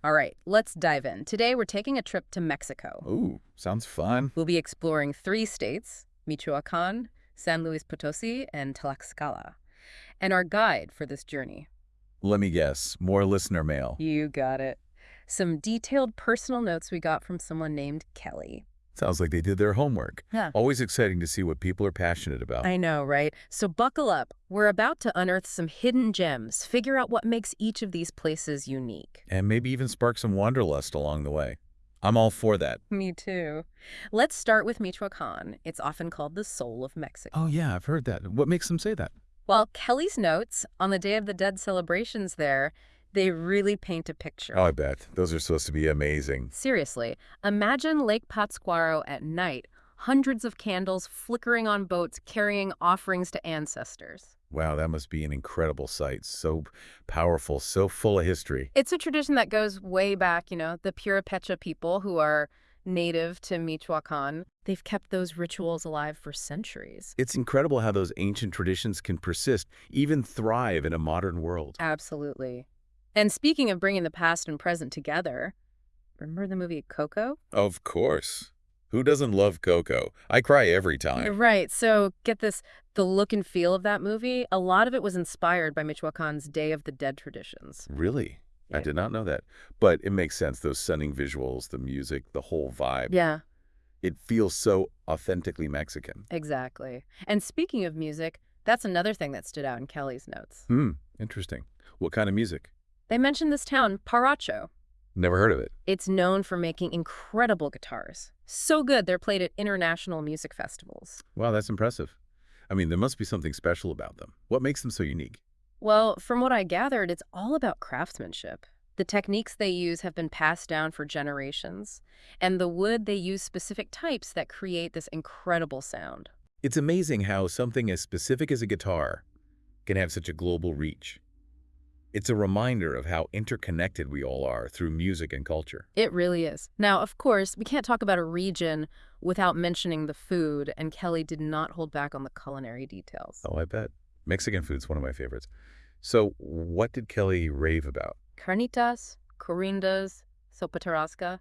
All right, let's dive in. Today, we're taking a trip to Mexico. Ooh, sounds fun. We'll be exploring three states, Michoacan, San Luis Potosi, and Tlaxcala. And our guide for this journey, Let me guess, more listener mail. you got it. Some detailed personal notes we got from someone named Kelly. Sounds like they did their homework. Yeah. Always exciting to see what people are passionate about. I know, right? So buckle up. We're about to unearth some hidden gems, figure out what makes each of these places unique. And maybe even spark some wanderlust along the way. I'm all for that. Me too. Let's start with Michoacan. It's often called the soul of Mexico. Oh yeah, I've heard that. What makes them say that? Well, Kelly's notes on the Day of the Dead celebrations there, they really paint a picture. Oh, I bet. Those are supposed to be amazing. Seriously, imagine Lake Pátzcuaro at night, hundreds of candles flickering on boats carrying offerings to ancestors. Wow, that must be an incredible sight. So powerful, so full of history. It's a tradition that goes way back, the Purépecha people who are native to Michoacan. They've kept those rituals alive for centuries. It's incredible how those ancient traditions can persist, even thrive in a modern world. Absolutely. And speaking of bringing the past and present together, remember the movie Coco? Of course. Who doesn't love Coco? I cry every time. Right. So get this, the look and feel of that movie, a lot of it was inspired by Michoacan's Day of the Dead traditions. Really? I Yeah. did not know that. But it makes sense, those stunning visuals, the music, the whole vibe. Yeah, It feels so authentically Mexican. exactly. And speaking of music, that's another thing that stood out in Kelly's notes. Interesting. What kind of music? They mentioned this town, Paracho. Never heard of it. It's known for making incredible guitars. So good, they're played at international music festivals. Wow, that's impressive. I mean, there must be something special about them. What makes them so unique? Well, from what I gathered, it's all about craftsmanship. The techniques they use have been passed down for generations, and the wood they use specific types that create this incredible sound. It's amazing how something as specific as a guitar can have such a global reach. It's a reminder of how interconnected we all are through music and culture. It really is. Now, of course, we can't talk about a region without mentioning the food, and Kelly did not hold back on the culinary details. Oh, I bet. Mexican food's one of my favorites. So what did Kelly rave about? Carnitas, corindas, sopa tarasca,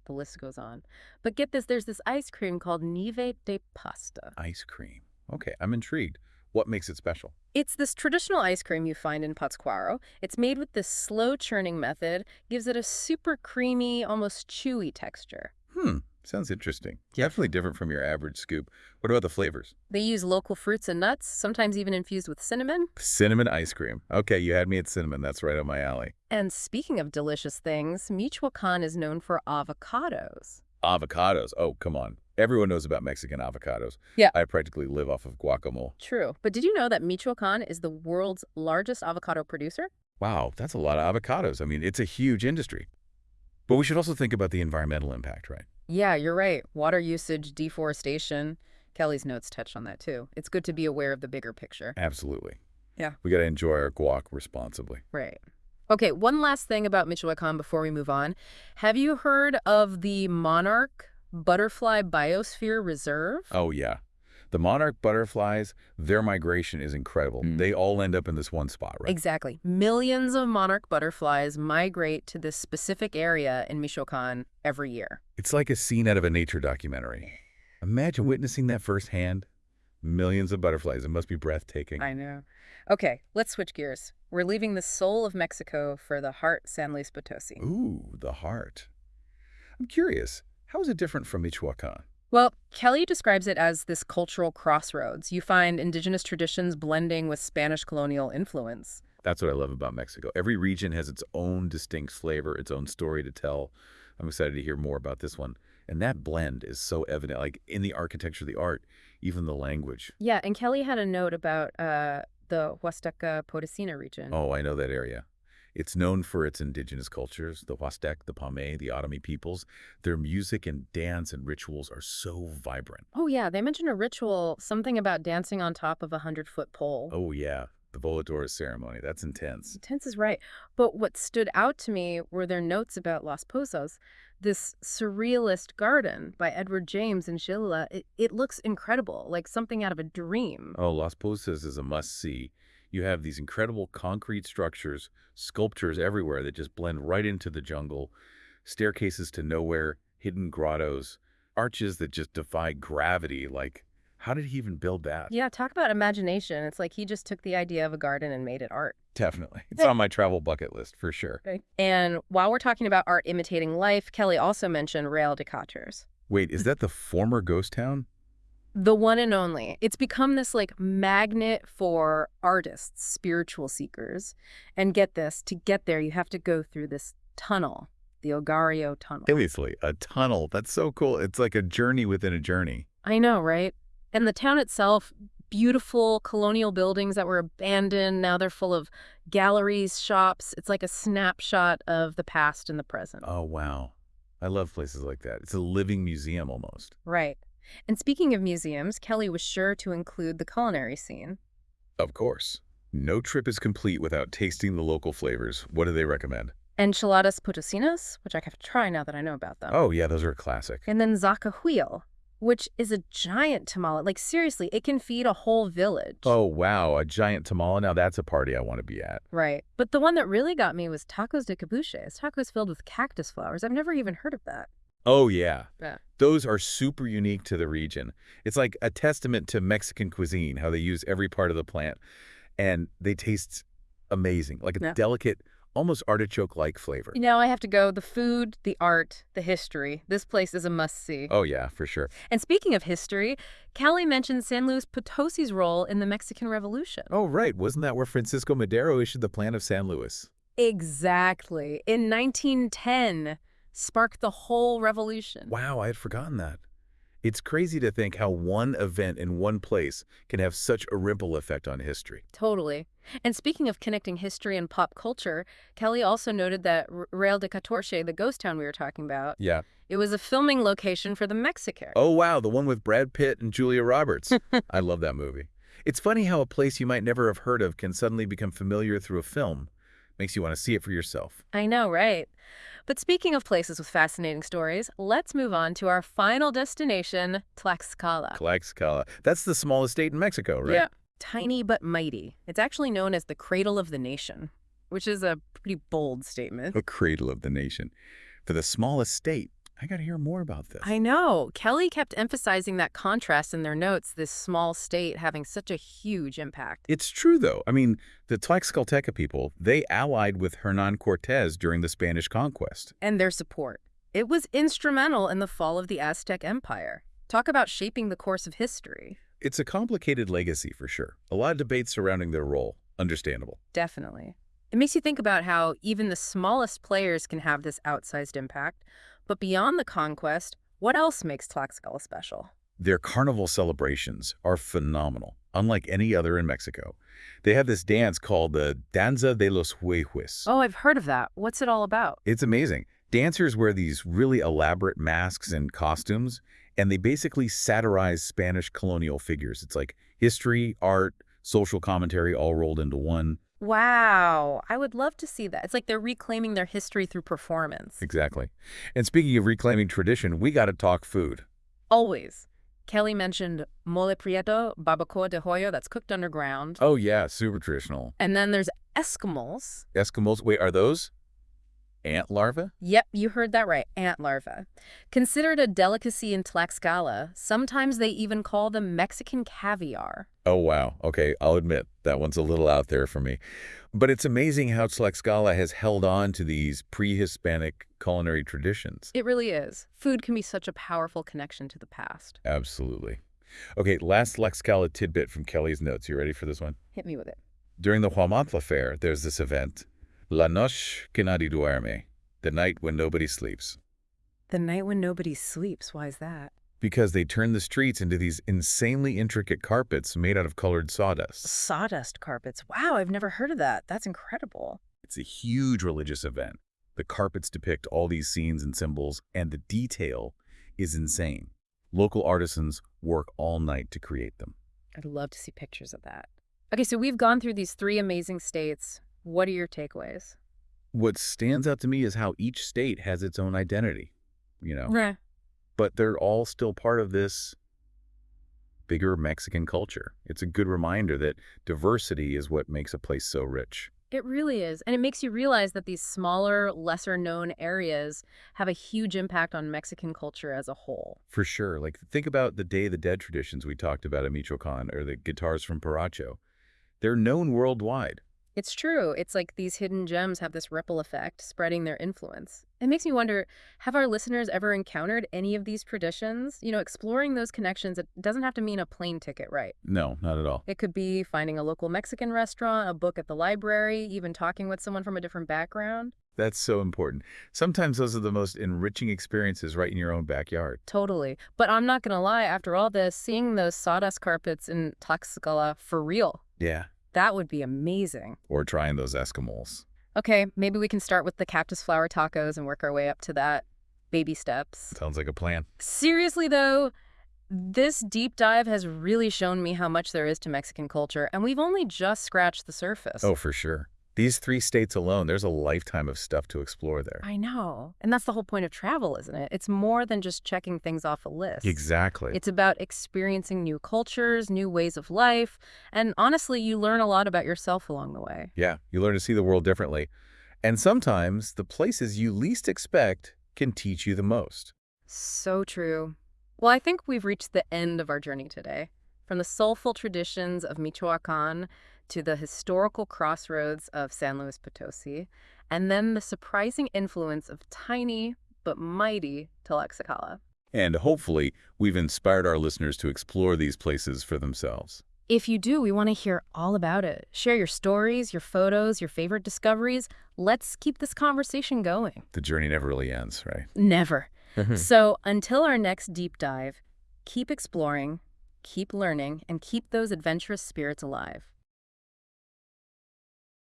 the list goes on. But get this, there's this ice cream called nieve de pasta. Ice cream. Okay, I'm intrigued. What makes it special? It's this traditional ice cream you find in Pátzcuaro. It's made with this slow churning method, gives it a super creamy, almost chewy texture. Sounds interesting. Definitely different from your average scoop. What about the flavors? They use local fruits and nuts, sometimes even infused with cinnamon. Cinnamon ice cream. Okay, you had me at cinnamon. That's right up my alley. And speaking of delicious things, Michoacan is known for avocados. Avocados. Oh, come on. Everyone knows about Mexican avocados. Yeah. I practically live off of guacamole. True. But did you know that Michoacan is the world's largest avocado producer? Wow, that's a lot of avocados. I mean, it's a huge industry. But we should also think about the environmental impact, right? Yeah, you're right. Water usage, deforestation. Kelly's notes touched on that too. It's good to be aware of the bigger picture. Absolutely. Yeah. We got to enjoy our guac responsibly. Right. Okay, one last thing about Michoacan before we move on. Have you heard of the Monarch Butterfly Biosphere Reserve? Oh, yeah. The monarch butterflies, their migration is incredible. They all end up in this one spot, right? Exactly. Millions of monarch butterflies migrate to this specific area in Michoacan every year. It's like a scene out of a nature documentary. Imagine witnessing that firsthand. Millions of butterflies. It must be breathtaking. I know. Okay, let's switch gears. We're leaving the soul of Mexico for the heart, San Luis Potosi. Ooh, the heart. I'm curious, how is it different from Michoacan? Well, Kelly describes it as this cultural crossroads. You find indigenous traditions blending with Spanish colonial influence. That's what I love about Mexico. Every region has its own distinct flavor, its own story to tell. I'm excited to hear more about this one. And that blend is so evident, like in the architecture, the art, even the language. Yeah, and Kelly had a note about the Huasteca Potosina region. Oh, I know that area. It's known for its indigenous cultures, the Huastec, the Pame, the Otomi peoples. Their music and dance and rituals are so vibrant. Oh, yeah, they mentioned a ritual, something about dancing on top of a 100-foot pole. Oh, yeah. The Voladores ceremony. That's intense. Intense is right. But what stood out to me were their notes about Los Pozos, this surrealist garden by Edward James in Chile. It looks incredible, like something out of a dream. Oh, Las Posas is a must-see. You have these incredible concrete structures, sculptures everywhere that just blend right into the jungle, staircases to nowhere, hidden grottos, arches that just defy gravity. Like, how did he even build that? Yeah, talk about imagination. It's like he just took the idea of a garden and made it art. Definitely. It's on my travel bucket list for sure. Okay. And while we're talking about art imitating life, Kelly also mentioned Rail de Caters. Wait, is that the former ghost town? The one and only. It's become this like magnet for artists, spiritual seekers. And get this, to get there, you have to go through this tunnel, the Ogario Tunnel. Seriously, a tunnel. That's so cool. It's like a journey within a journey. I know, right? And the town itself, beautiful colonial buildings that were abandoned. Now they're full of galleries, shops. It's like a snapshot of the past and the present. Oh, wow. I love places like that. It's a living museum almost. Right. And speaking of museums, Kelly was sure to include the culinary scene. Of course. No trip is complete without tasting the local flavors. What do they recommend? Enchiladas potosinas, which I have to try now that I know about them. Oh, yeah, those are a classic. And then zacahuil, which is a giant tamale. Like, seriously, it can feed a whole village. Oh, wow, a giant tamale. Now that's a party I want to be at. Right. But the one that really got me was tacos de cabuches, tacos filled with cactus flowers. I've never even heard of that. Oh, yeah. Yeah. Those are super unique to the region. It's like a testament to Mexican cuisine, how they use every part of the plant. And they taste amazing, like a Yeah. delicate, almost artichoke-like flavor. Now I have to go. The food, the art, the history. This place is a must-see. Oh, yeah, for sure. And speaking of history, Kelly mentioned San Luis Potosi's role in the Mexican Revolution. Oh, right. Wasn't that where Francisco Madero issued the plan of San Luis? Exactly. In 1910, sparked the whole revolution. Wow, I had forgotten that. It's crazy to think how one event in one place can have such a ripple effect on history. Totally. And speaking of connecting history and pop culture, Kelly also noted that Real de Catorce, the ghost town we were talking about, Yeah. it was a filming location for The Mexican. Oh, wow, the one with Brad Pitt and Julia Roberts. I love that movie. It's funny how a place you might never have heard of can suddenly become familiar through a film. Makes you want to see it for yourself. I know, right? But speaking of places with fascinating stories, let's move on to our final destination, Tlaxcala. Tlaxcala. That's the smallest state in Mexico, right? Yeah. Tiny but mighty. It's actually known as the cradle of the nation, which is a pretty bold statement. The cradle of the nation. For the smallest state, I got to hear more about this. I know. Kelly kept emphasizing that contrast in their notes, this small state having such a huge impact. It's true, though. I mean, the Tlaxcalteca people, they allied with Hernan Cortez during the Spanish conquest. And their support. It was instrumental in the fall of the Aztec Empire. Talk about shaping the course of history. It's a complicated legacy, for sure. A lot of debate surrounding their role. Understandable. Definitely. It makes you think about how even the smallest players can have this outsized impact. But beyond the conquest, what else makes Tlaxcala special? Their carnival celebrations are phenomenal, unlike any other in Mexico. They have this dance called the Danza de los Huehues. Oh, I've heard of that. What's it all about? It's amazing. Dancers wear these really elaborate masks and costumes, and they basically satirize Spanish colonial figures. It's like history, art, social commentary all rolled into one. Wow. I would love to see that. It's like they're reclaiming their history through performance. Exactly. And speaking of reclaiming tradition, we got to talk food. Always. Kelly mentioned mole prieto, barbacoa de hoyo, that's cooked underground. Oh, yeah, super traditional. And then there's Eskimos. Eskimos, wait, are those ant larvae? Yep, you heard that right, ant larvae. Considered a delicacy in Tlaxcala, sometimes they even call them Mexican caviar. Oh, wow. Okay, I'll admit, that one's a little out there for me. But it's amazing how Tlaxcala has held on to these pre-Hispanic culinary traditions. It really is. Food can be such a powerful connection to the past. Absolutely. Okay, last Tlaxcala tidbit from Kelly's notes. You ready for this one? Hit me with it. During the Huamantla Fair, there's this event, La Noche que nadie duerme, the night when nobody sleeps. The night when nobody sleeps, why is that? Because they turn the streets into these insanely intricate carpets made out of colored sawdust. Sawdust carpets. Wow, I've never heard of that. That's incredible. It's a huge religious event. The carpets depict all these scenes and symbols, and the detail is insane. Local artisans work all night to create them. I'd love to see pictures of that. Okay, so we've gone through these 3 amazing states. What are your takeaways? What stands out to me is how each state has its own identity, Right. but they're all still part of this bigger Mexican culture. It's a good reminder that diversity is what makes a place so rich. It really is. And it makes you realize that these smaller, lesser known areas have a huge impact on Mexican culture as a whole. For sure. Like, think about the Day of the Dead traditions we talked about at Michoacan, or the guitars from Paracho. They're known worldwide. It's true. It's like these hidden gems have this ripple effect, spreading their influence. It makes me wonder, have our listeners ever encountered any of these traditions? Exploring those connections, it doesn't have to mean a plane ticket, right? No, not at all. It could be finding a local Mexican restaurant, a book at the library, even talking with someone from a different background. That's so important. Sometimes those are the most enriching experiences right in your own backyard. Totally. But I'm not going to lie, after all this, seeing those sawdust carpets in Tlaxcala for real, Yeah. that would be amazing. Or trying those Eskimos. Okay, maybe we can start with the cactus flower tacos and work our way up to that. Baby steps. Sounds like a plan. Seriously, though, this deep dive has really shown me how much there is to Mexican culture, and we've only just scratched the surface. Oh, for sure. These 3 states alone, there's a lifetime of stuff to explore there. I know. And that's the whole point of travel, isn't it? It's more than just checking things off a list. Exactly. It's about experiencing new cultures, new ways of life, and honestly, you learn a lot about yourself along the way. Yeah, you learn to see the world differently. And sometimes the places you least expect can teach you the most. So true. Well, I think we've reached the end of our journey today. From the soulful traditions of Michoacan to the historical crossroads of San Luis Potosi, and then the surprising influence of tiny but mighty Tlaxcala. And hopefully, we've inspired our listeners to explore these places for themselves. If you do, we want to hear all about it. Share your stories, your photos, your favorite discoveries. Let's keep this conversation going. The journey never really ends, right? Never. So until our next deep dive, keep exploring, keep learning, and keep those adventurous spirits alive.